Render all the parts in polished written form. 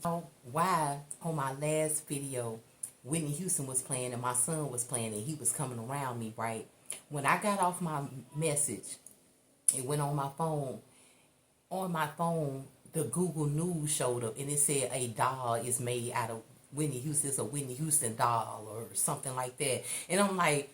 Why on my last video, Whitney Houston was playing and my son was playing and he was coming around me, right? When I got off my message, it went on my phone. On my phone, the Google News showed up and it said a doll is made out of Whitney Houston. It's a Whitney Houston doll or something like that. And I'm like,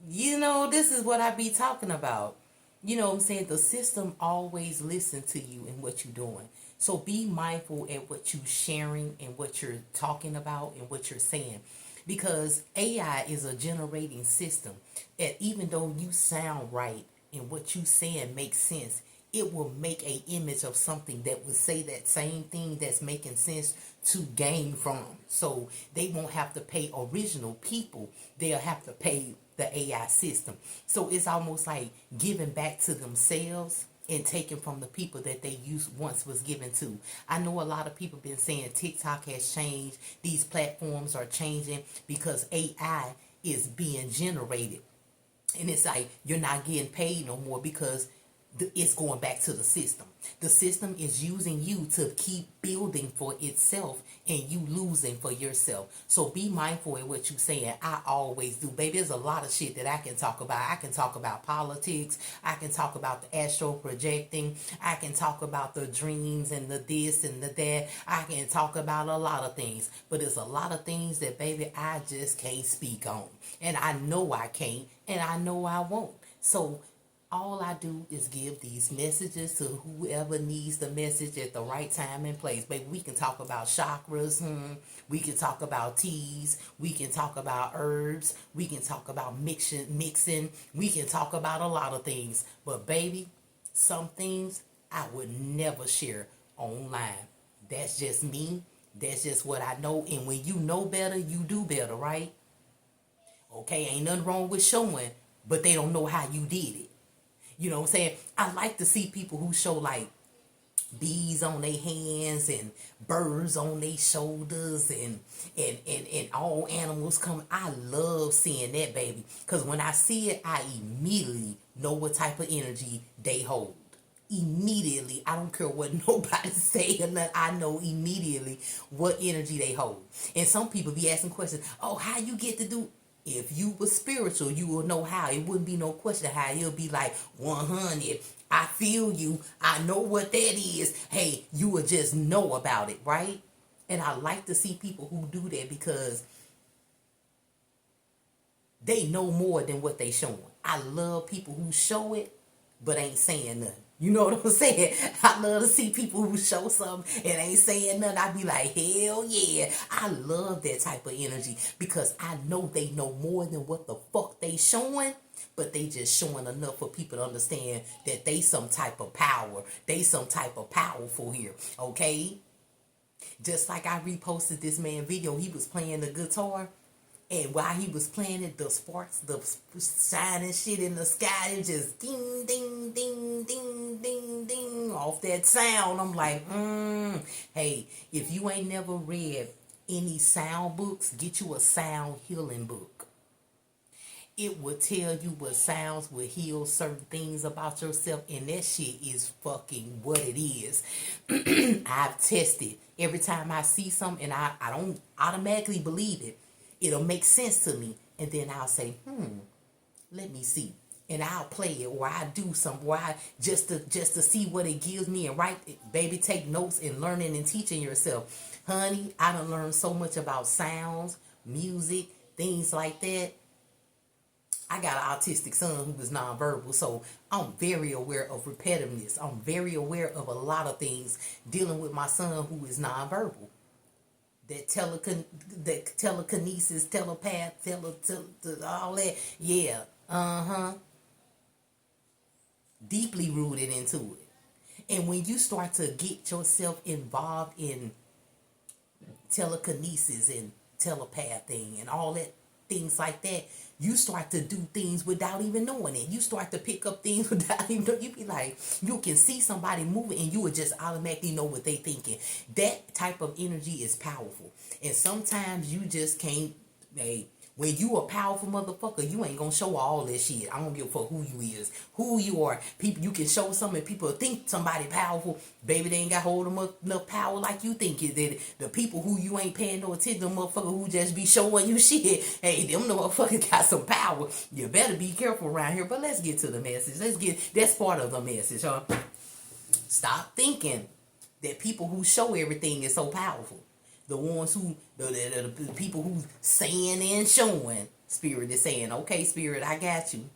this is what I be talking about. You know what I'm saying? The system always listen to you and what you're doing. So be mindful at what you're sharing and what you're talking about and what you're saying. Because AI is a generating system. And even though you sound right and what you saying makes sense, it will make a image of something that will say that same thing that's making sense to gain from. So they won't have to pay original people. They'll have to pay the AI system. So it's almost like giving back to themselves and taking from the people that they once was given to. I know a lot of people been saying TikTok has changed. These platforms are changing because AI is being generated. And it's like you're not getting paid no more because it's going back to the system. The system is using you to keep building for itself and you losing for yourself. So be mindful of what you're saying. I always do. Baby, there's a lot of shit that I can talk about. I can talk about politics. I can talk about the astral projecting. I can talk about the dreams and the this and the that. I can talk about a lot of things. But there's a lot of things that, baby, I just can't speak on. And I know I can't. And I know I won't. So all I do is give these messages to whoever needs the message at the right time and place. Baby, we can talk about chakras. We can talk about teas. We can talk about herbs. We can talk about mixing. We can talk about a lot of things. But baby, some things I would never share online. That's just me. That's just what I know. And when you know better, you do better, right? Okay, ain't nothing wrong with showing, but they don't know how you did it. You know what I'm saying? I like to see people who show like bees on their hands and birds on their shoulders and all animals come. I love seeing that, baby. Because when I see it, I immediately know what type of energy they hold. Immediately. I don't care what nobody say or nothing. I know immediately what energy they hold. And some people be asking questions. Oh, how you get to do? If you were spiritual, you will know how. It wouldn't be no question how. It'll be like 100. I feel you. I know what that is. Hey, you will just know about it, right? And I like to see people who do that because they know more than what they showing. I love people who show it but ain't saying nothing. You know what I'm saying? I love to see people who show something and ain't saying nothing. I be like, hell yeah. I love that type of energy because I know they know more than what the fuck they showing, but they just showing enough for people to understand that they some type of power. They some type of powerful here, okay? Just like I reposted this man video, he was playing the guitar. And while he was playing it, the sparks, the shining shit in the sky, it just ding, ding, ding, ding, ding, ding, off that sound. I'm like, hey, if you ain't never read any sound books, get you a sound healing book. It will tell you what sounds will heal certain things about yourself, and that shit is fucking what it is. I've tested. Every time I see something and I don't automatically believe it, it'll make sense to me. And then I'll say, let me see. And I'll play it or I do something or I just to see what it gives me and write it. Baby, take notes and learning and teaching yourself. Honey, I done learned so much about sounds, music, things like that. I got an autistic son who is nonverbal, so I'm very aware of repetitiveness. I'm very aware of a lot of things dealing with my son who is nonverbal. That telekinesis, telepath, all that. Yeah, deeply rooted into it. And when you start to get yourself involved in telekinesis and telepathing and all that, things like that, you start to do things without even knowing it. You start to pick up things without even knowing. You be like, you can see somebody moving and you would just automatically know what they thinking. That type of energy is powerful. And sometimes you just can't, hey, When you a powerful motherfucker, you ain't gonna show all that shit. I don't give a fuck who you is, who you are. People, you can show something. People think somebody powerful. Baby, they ain't got hold of enough power like you think it. The people who you ain't paying no attention, them motherfucker who just be showing you shit. Hey, them motherfuckers got some power. You better be careful around here. But let's get to the message. That's part of the message, huh? Stop thinking that people who show everything is so powerful. The ones who, the people who saying and showing, Spirit is saying, okay, Spirit, I got you.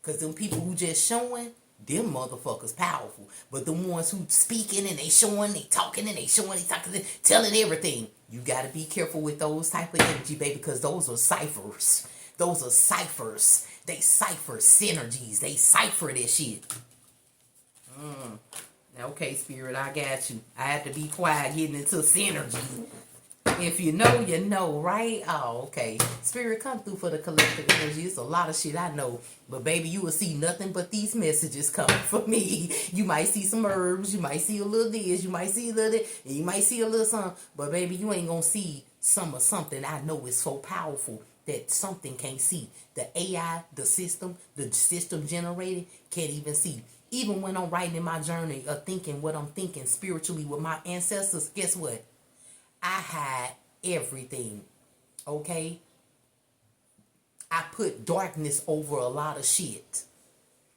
Because them people who just showing, them motherfuckers powerful. But the ones who speaking and they showing, they talking and they showing, they talking, telling everything. You got to be careful with those type of energy, baby, because those are ciphers. Those are ciphers. They cipher synergies. They cipher that shit. Okay, Spirit, I got you. I have to be quiet getting into synergy. If you know, you know, right? Oh, okay. Spirit, come through for the collective energy. It's a lot of shit I know. But, baby, you will see nothing but these messages coming for me. You might see some herbs. You might see a little this. You might see a little that. And you might see a little something. But, baby, you ain't going to see some of something I know is so powerful that something can't see. The AI, the system generated can't even see. Even when I'm writing in my journey of thinking what I'm thinking spiritually with my ancestors, guess what? I hide everything, okay? I put darkness over a lot of shit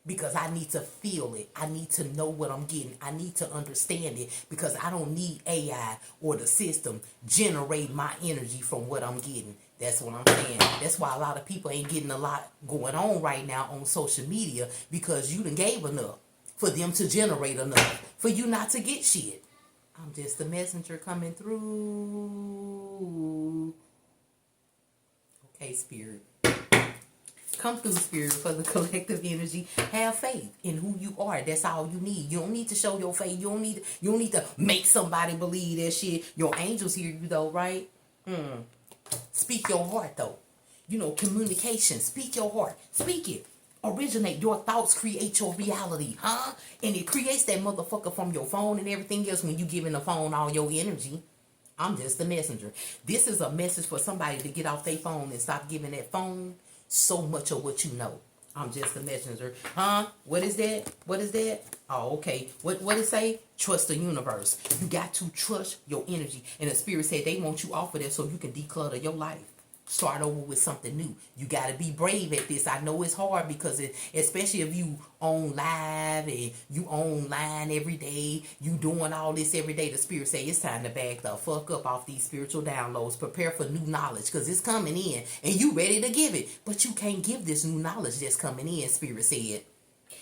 because I need to feel it. I need to know what I'm getting. I need to understand it because I don't need AI or the system generate my energy from what I'm getting. That's what I'm saying. That's why a lot of people ain't getting a lot going on right now on social media because you done gave enough for them to generate enough for you not to get shit. I'm just a messenger coming through. Okay, Spirit. Come through, Spirit, for the collective energy. Have faith in who you are. That's all you need. You don't need to show your faith. You don't need to make somebody believe that shit. Your angels hear you though, right? Speak your heart though. You know, communication. Speak your heart. Speak it. Originate. Your thoughts create your reality, huh? And it creates that motherfucker from your phone and everything else when you giving the phone all your energy. I'm just a messenger. This is a message for somebody to get off their phone and stop giving that phone so much of what you know. I'm just a messenger. Huh? What is that? What is that? Oh, okay. What it say? Trust the universe. You got to trust your energy. And the Spirit said they want you off of that so you can declutter your life. Start over with something new. You got to be brave at this. I know it's hard because especially if you on live and you online every day, you doing all this every day. The Spirit say it's time to back the fuck up off these spiritual downloads. Prepare for new knowledge because it's coming in and you ready to give it. But you can't give this new knowledge that's coming in, Spirit said.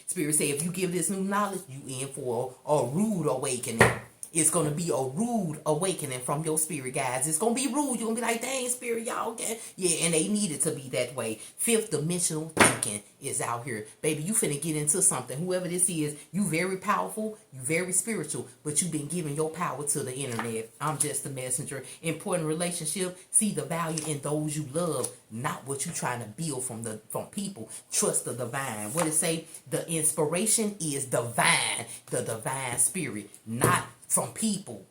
Spirit said if you give this new knowledge, you in for a rude awakening. It's going to be a rude awakening from your spirit, guys. It's going to be rude. You're going to be like, dang, Spirit, y'all can. Yeah, and they need it to be that way. Fifth dimensional thinking is out here. Baby, you finna get into something. Whoever this is, you very powerful, you very spiritual, but you've been giving your power to the internet. I'm just a messenger. Important relationship. See the value in those you love, not what you trying to build from people. Trust the divine. What it say? The inspiration is divine. The divine spirit, not from people.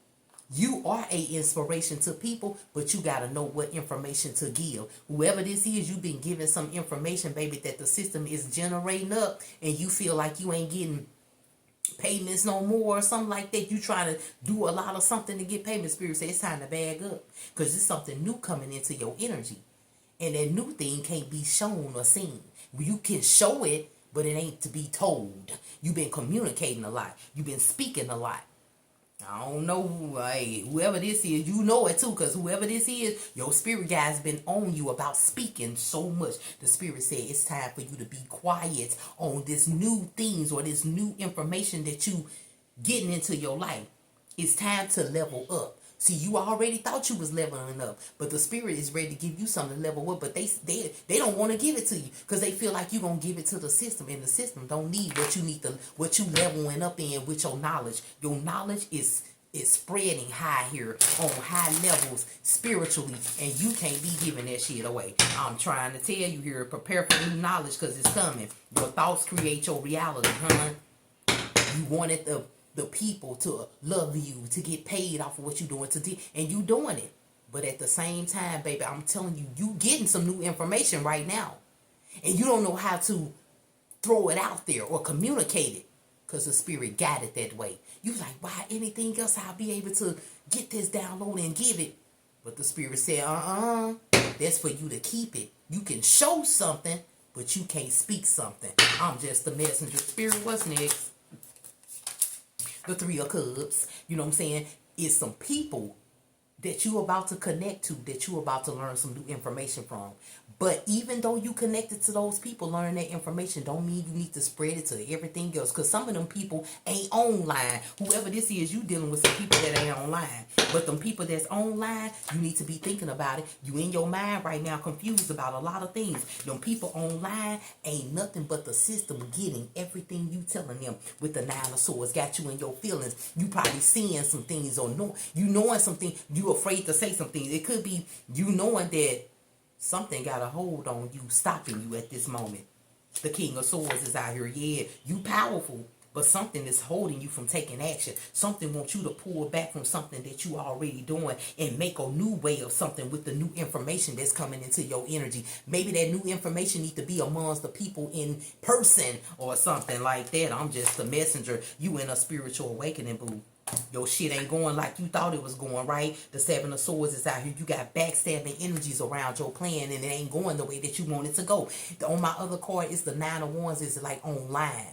You are a inspiration to people, but you got to know what information to give. Whoever this is, you've been given some information, baby, that the system is generating up and you feel like you ain't getting payments no more or something like that. You trying to do a lot of something to get payments. Spirit says it's time to bag up because there's something new coming into your energy. And that new thing can't be shown or seen. You can show it, but it ain't to be told. You've been communicating a lot. You've been speaking a lot. I don't know whoever this is, you know it too, because whoever this is, your spirit guide's been on you about speaking so much. The Spirit said it's time for you to be quiet on this new things or this new information that you getting into your life. It's time to level up. See, you already thought you was leveling up, but the Spirit is ready to give you something to level up, but they don't want to give it to you because they feel like you're going to give it to the system, and the system don't need what you need, what you leveling up in with your knowledge. Your knowledge is spreading high here on high levels spiritually, and you can't be giving that shit away. I'm trying to tell you here, prepare for new knowledge because it's coming. Your thoughts create your reality, huh? You wanted the people to love you, to get paid off of what you're doing, and you doing it. But at the same time, baby, I'm telling you, you getting some new information right now. And you don't know how to throw it out there or communicate it. Because the spirit got it that way. You like, why anything else I'll be able to get this download and give it. But the spirit said, that's for you to keep it. You can show something, but you can't speak something. I'm just the messenger. Spirit, what's next? The Three of Cups. You know what I'm saying? It's some people that you about to connect to, that you about to learn some new information from. But even though you connected to those people, learn that information, don't mean you need to spread it to everything else. Because some of them people ain't online. Whoever this is, you dealing with some people that ain't online. But them people that's online, you need to be thinking about it. You in your mind right now confused about a lot of things. Them people online ain't nothing but the system getting everything you telling them. With the Nine of Swords, got you in your feelings. You probably seeing some things or you knowing something. You afraid to say some things. It could be you knowing that something got a hold on you, stopping you at this moment. The King of Swords is out here. Yeah, you powerful, but something is holding you from taking action. Something wants you to pull back from something that you already doing and make a new way of something with the new information that's coming into your energy. Maybe that new information needs to be amongst the people in person or something like that. I'm just the messenger. You in a spiritual awakening, boo. Your shit ain't going like you thought it was going, right? The Seven of Swords is out here. You got backstabbing energies around your plan, and it ain't going the way that you want it to go. On my other card is the Nine of Wands. Is like online.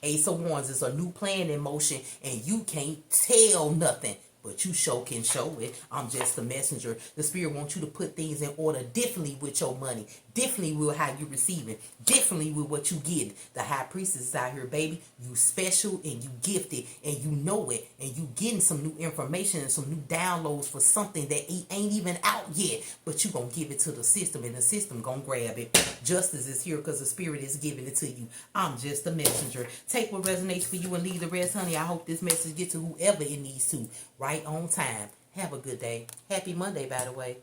Ace of Wands is a new plan in motion, and you can't tell nothing. But you sure can show it. I'm just the messenger. The spirit wants you to put things in order differently with your money. Differently with how you receiving. Differently with what you get. The High Priestess is out here, baby. You special and you gifted and you know it. And you getting some new information and some new downloads for something that ain't even out yet. But you gonna give it to the system and the system gonna grab it. Justice is here because the spirit is giving it to you. I'm just a messenger. Take what resonates for you and leave the rest, honey. I hope this message gets to whoever it needs to. Right on time. Have a good day. Happy Monday, by the way.